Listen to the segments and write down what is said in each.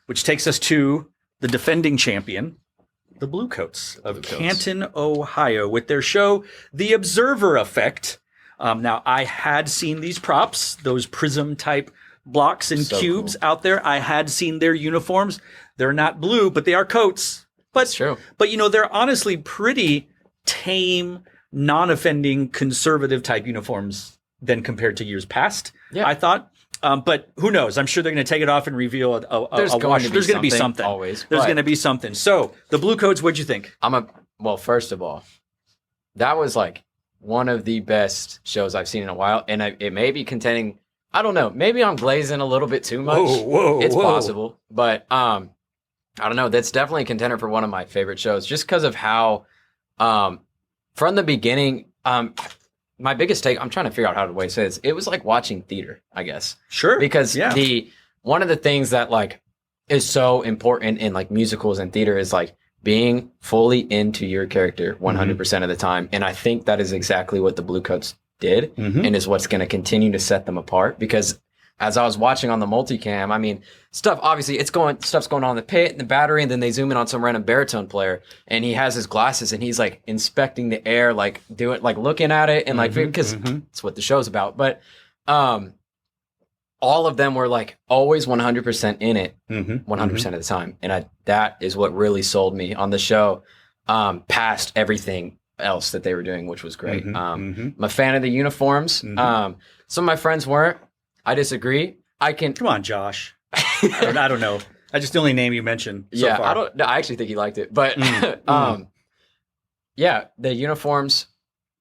which takes us to the defending champion, the Bluecoats of Canton, Ohio, with their show, The Observer Effect. Now, I had seen these props, those prism-type blocks and cubes out there. I had seen their uniforms. They're not blue, but they are coats. That's true. But, they're honestly pretty tame, non-offending, conservative-type uniforms than compared to years past, I thought. But who knows? I'm sure they're going to take it off and reveal a wash. There's going to be something. Always. There's going to be something. So, the Bluecoats, what'd you think? Well, first of all, that was like one of the best shows I've seen in a while. And it may be contending, I don't know, maybe I'm glazing a little bit too much. It's possible. But I don't know. That's definitely a contender for one of my favorite shows just because of how, from the beginning, my biggest take, I'm trying to figure out how to say this. It was like watching theater, I guess. Sure. Because one of the things that like is so important in like musicals and theater is like being fully into your character 100% of the time. And I think that is exactly what the Bluecoats did and is what's going to continue to set them apart. Because as I was watching on the multicam, I mean, stuff's going on in the pit and the battery, and then they zoom in on some random baritone player, and he has his glasses and he's like inspecting the air, like looking at it, and like because it's what the show's about. But all of them were like always 100% in it, 100% of the time, and that is what really sold me on the show, past everything else that they were doing, which was great. I'm a fan of the uniforms. Some of my friends weren't. I disagree. Come on, Josh. I don't know. I just the only name you mentioned so far. I actually think he liked it. But the uniforms,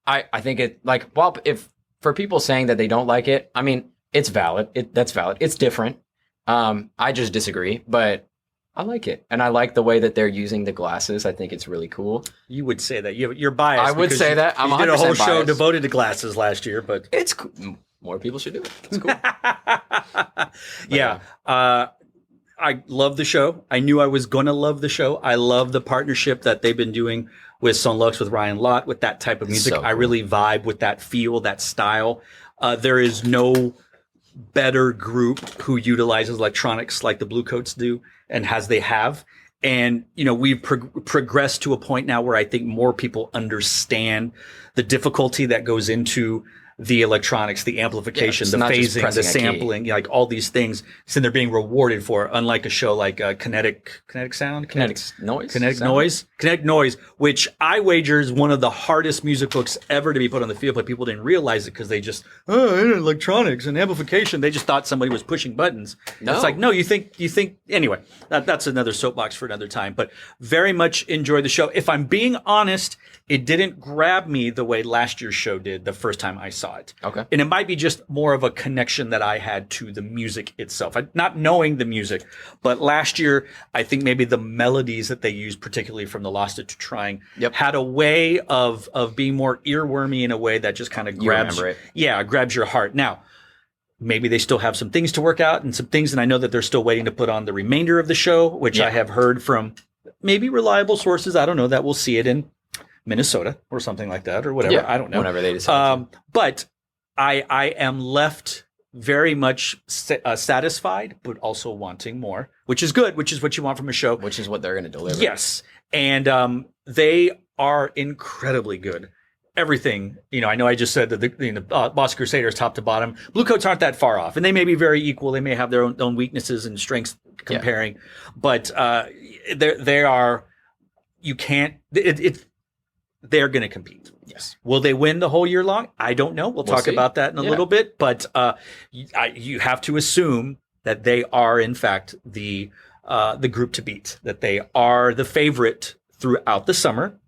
I think it like, well, if for people saying that they don't like it, I mean, it's valid. That's valid. It's different. I just disagree, but I like it. And I like the way that they're using the glasses. I think it's really cool. You would say that. You're biased. I would say that. You did a whole show devoted to glasses last year, but it's cool. More people should do it. It's cool. I love the show. I knew I was going to love the show. I love the partnership that they've been doing with Son Lux, with Ryan Lott, with that type of music. So cool. I really vibe with that feel, that style. There is no better group who utilizes electronics like the Bluecoats do and as they have. And, we've progressed to a point now where I think more people understand the difficulty that goes into the electronics, the amplification, the phasing, the sampling, like all these things. So they're being rewarded for, unlike a show like Kinetic Noise, which I wager is one of the hardest music books ever to be put on the field, but people didn't realize it because they just, electronics and amplification. They just thought somebody was pushing buttons. No. It's like, no, you think, anyway, that's another soapbox for another time, but very much enjoy the show. If I'm being honest, it didn't grab me the way last year's show did the first time I saw it. Okay. And it might be just more of a connection that I had to the music itself. Not knowing the music, but last year, I think maybe the melodies that they used, particularly from the Lost It to Trying, had a way of being more earwormy in a way that just kind of grabs your heart. Now, maybe they still have some things to work out and some things, and I know that they're still waiting to put on the remainder of the show, which I have heard from maybe reliable sources. I don't know, that we'll see it in Minnesota or something like that or whatever. I don't know. Whenever they decide. But I am left very much satisfied, but also wanting more, which is good, which is what you want from a show. Which is what they're going to deliver. Yes. And they are incredibly good. Everything, I know I just said that the Boss Crusaders top to bottom, Bluecoats aren't that far off, and they may be very equal. They may have their own weaknesses and strengths comparing, but they are, you can't, they're going to compete. Yes. Will they win the whole year long? I don't know. We'll talk about that in a little bit, but you have to assume that they are, in fact, the group to beat, that they are the favorite throughout the summer,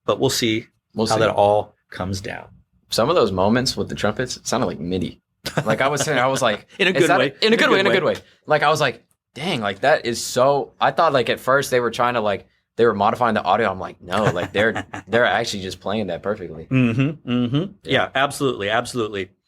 but we'll see how that all comes down. Some of those moments with the trumpets, it sounded like MIDI. Like I was saying, I was like, in a good way. In a good way. Like I was like, dang, like that is so, I thought like at first they were trying to like, they were modifying the audio. I'm like, no, like they're actually just playing that perfectly. Yeah, absolutely.